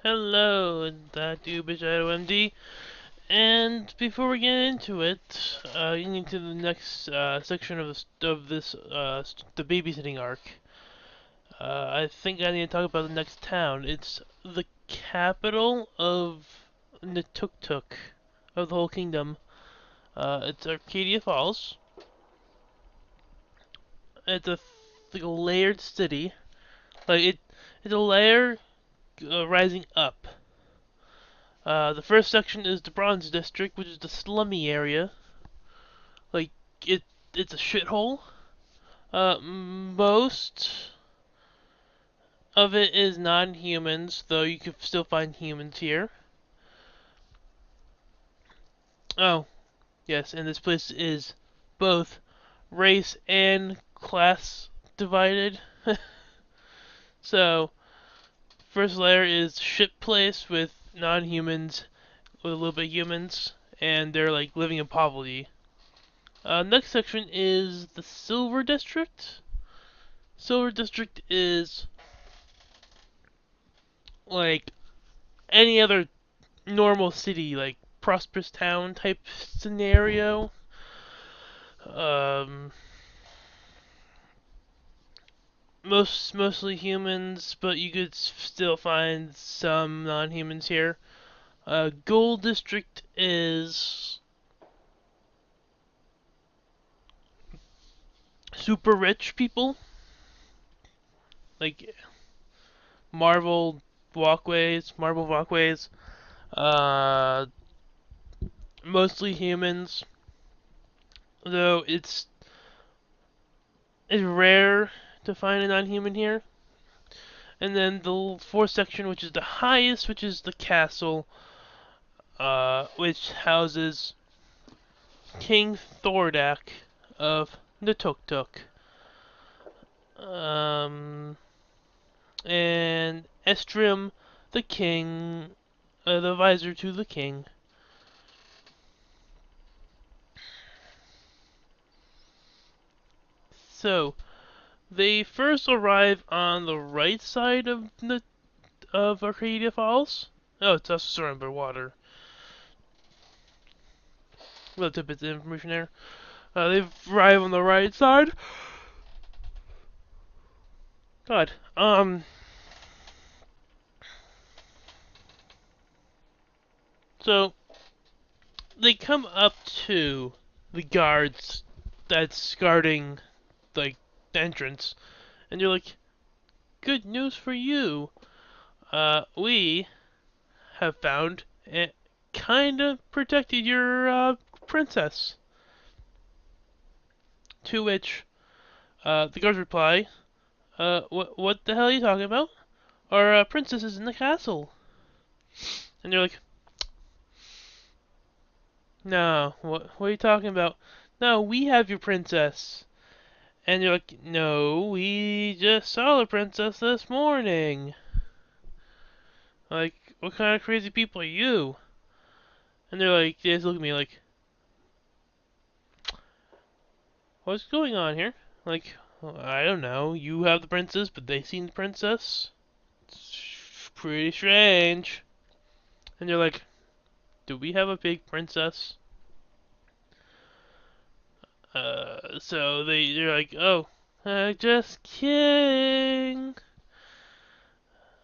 Hello, that dude Shadow MD. And before we get into it, getting into the next section of the babysitting arc, I think I need to talk about the next town. It's the capital of Nitooktook, of the whole kingdom. It's Arcadia Falls. It's like a layered city. It's a layer rising up. The first section is the Bronze District, which is the slummy area. Like it, it's a shithole. Most of it is non-humans, though you can still find humans here. Oh, yes, and this place is both race and class divided. So, first layer is shit place with non-humans, with a little bit of humans, and they're like living in poverty. Next section is the Silver District. Silver District is like any other normal city, like prosperous town type scenario. Um, mostly humans, but you could still find some non-humans here. Gold District is super rich people, like marble walkways. Uh, Mostly humans, though it's rare to find a non-human here. And then the fourth section, which is the highest, which is the castle, which houses King Thordak of Nitooktook. Um, and Estrim, the king, the advisor to the king. So, they first arrive on the right side of Arcadia Falls. Oh, it's also surrounded by water. Little tidbits of information there. They arrive on the right side. God. So they come up to the guards that's guarding like the entrance, and you're like, "Good news for you. We have found and kind of protected your princess." To which the guards reply, what the hell are you talking about? Our princess is in the castle." And they're like, "No, what are you talking about? No, we have your princess." And you're like, "No, we just saw the princess this morning." Like, what kind of crazy people are you? And they just look at me like, "What's going on here?" Like, well, I don't know. You have the princess, but they seen the princess? It's pretty strange. And you're like, "Do we have a big princess?" So they're like, "Oh, just kidding.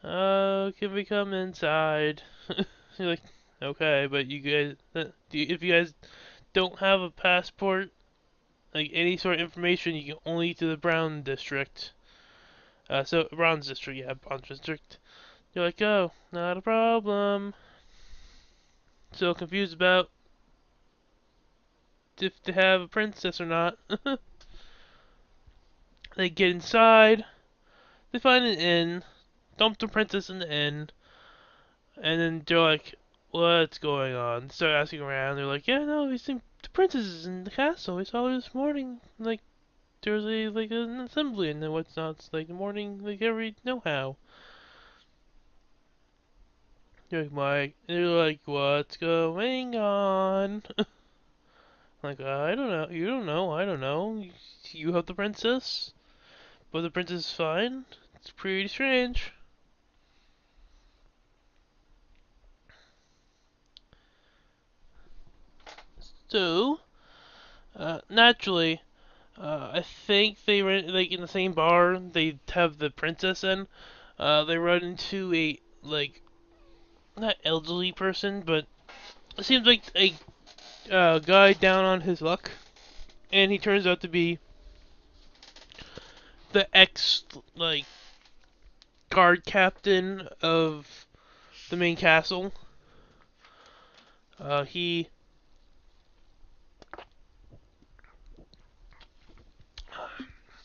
Can we come inside?" You're like, "Okay, but you guys, if you guys don't have a passport, like any sort of information, you can only to the Brown District." So Bronze District, yeah, Bronze District. You're like, "Oh, not a problem." So confused about if to have a princess or not. They get inside, they find an inn, dump the princess in the inn, and then they're like, "What's going on?" Start asking around. They're like, "Yeah, no, we think the princess is in the castle. We saw her this morning. Like, there was an assembly and then whatnot. It's like the morning, like every know how." They're like, "Mike," they're like, "What's going on?" Like, "I don't know. You don't know. I don't know. You have the princess, but the princess is fine. It's pretty strange." So, naturally, I think they were like in the same bar they have the princess in. They run into a like not elderly person, but it seems like a guy down on his luck, and he turns out to be the ex like guard captain of the main castle. He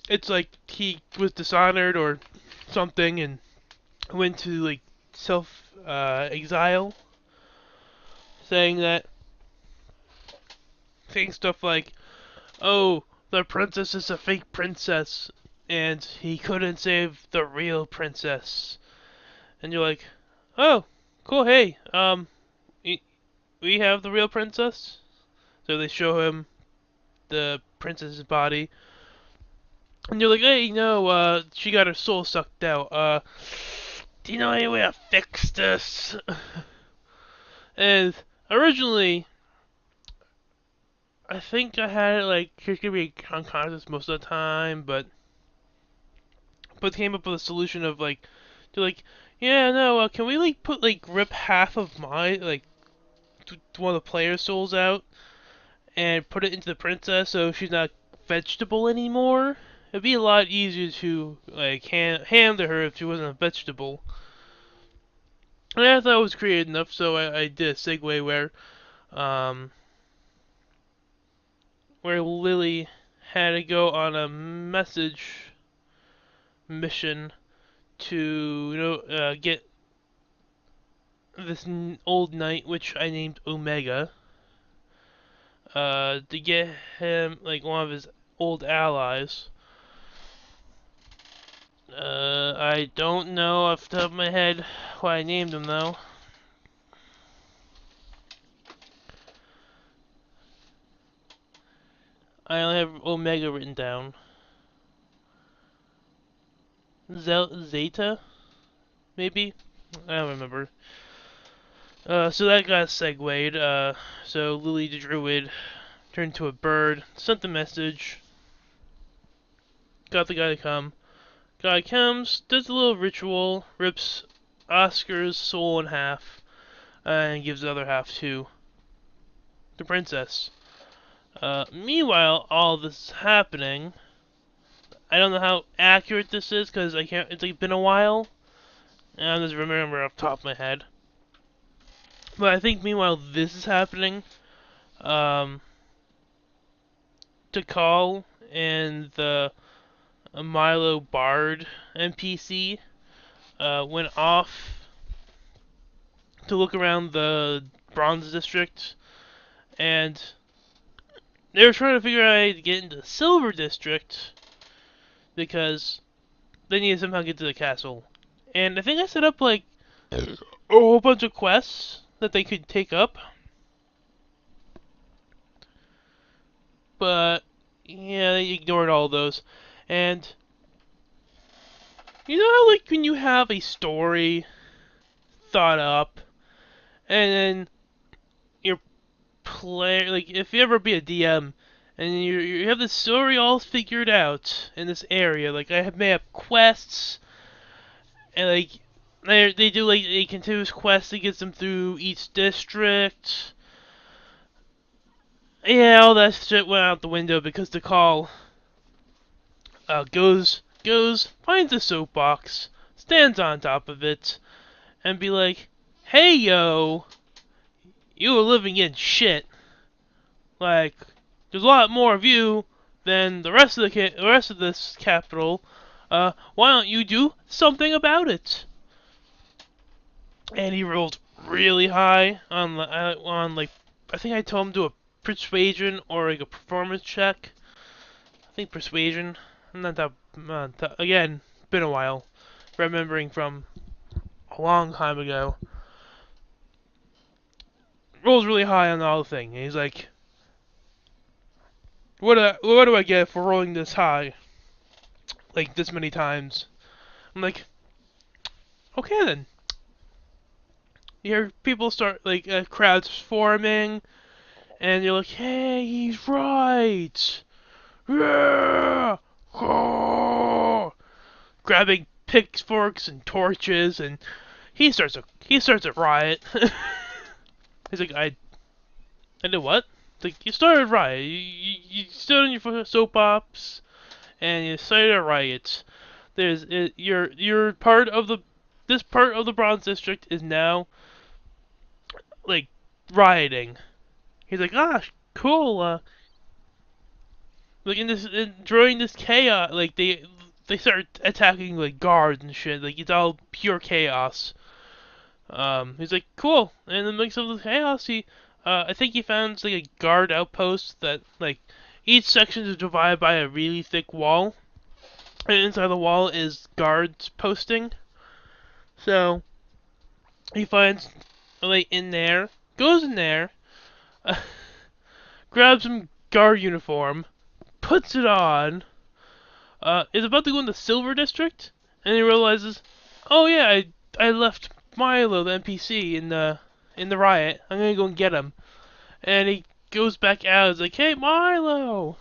it's like he was dishonored or something and went to like self exile, saying that saying stuff like, "Oh, the princess is a fake princess, and he couldn't save the real princess." And you're like, "Oh, cool. Hey, we have the real princess." So they show him the princess's body, and you're like, "Hey, no, she got her soul sucked out. Do you know any way to fix this?" And originally, I think I had it like she's gonna be unconscious most of the time, but came up with a solution of like, to like, yeah, no, can we like put like rip half of my like one of the player's souls out and put it into the princess so she's not vegetable anymore? It'd be a lot easier to like hand to her if she wasn't a vegetable. And I thought it was creative enough, so I did a segue um where Lily had to go on a message mission to get this old knight, which I named Omega, to get him like one of his old allies. I don't know off the top of my head what I named him though. I only have Omega written down. Zeta, maybe? I don't remember. So that got segued. So Lily the Druid turned into a bird, sent the message, got the guy to come. Guy comes, does a little ritual, rips Oscar's soul in half, and gives the other half to the princess. Meanwhile, all this is happening. I don't know how accurate this is because I can't. It's like been a while, and I just remember off the top of my head. But I think meanwhile this is happening. Um, Tikal and the Milo Bard NPC went off to look around the Bronze District, and they were trying to figure out how to get into the Silver District because they needed to somehow get to the castle. And I think I set up like a whole bunch of quests that they could take up, but yeah, they ignored all those. And you know how like when you have a story thought up, and then your player, like if you ever be a DM, and you have the story all figured out in this area, like I have made up quests, and like they do like a continuous quest that gets them through each district. Yeah, all that shit went out the window because the call goes, finds a soapbox, stands on top of it, and be like, "Hey yo, you are living in shit. Like, there's a lot more of you than the rest of the rest of this capital. Why don't you do something about it?" And he rolled really high on like I think I told him to do a persuasion or like a performance check. I think persuasion. Not that again. Been a while. Remembering from a long time ago. Rolls really high on the whole thing. And he's like, what do I get for rolling this high? Like this many times? I'm like, okay then. You hear people start like crowds forming, And you're like, hey, he's right. Yeah. Oh. Grabbing pitchforks and torches, and he starts a riot. He's like, I did what? It's like, you started a riot. You stood on your soapbox and you started a riot. You're part of the this part of the Bronze District is now like rioting. He's like, ah, cool. Like during this chaos, like they start attacking like guards and shit. Like it's all pure chaos. He's like, cool. And in the mix of the chaos, I think he found like a guard outpost that like each section is divided by a really thick wall, and inside the wall is guards posting. So he finds like in there, goes in there, uh, grabs some guard uniform, puts it on, is about to go in the Silver District, and he realizes, oh yeah, I left Milo the NPC in the riot. I'm gonna go and get him. And he goes back out. He's like, hey Milo.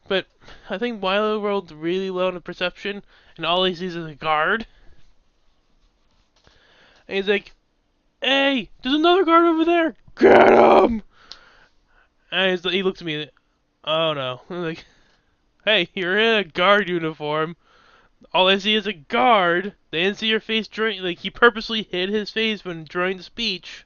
But I think Milo rolled really low on perception, and all he sees is a guard. And he's like, hey, there's another guard over there. Get him. And he looks at me. Like, oh no. I'm like, hey, you're in a guard uniform. All I see is a guard. They didn't see your face during. Like he purposely hid his face when during the speech.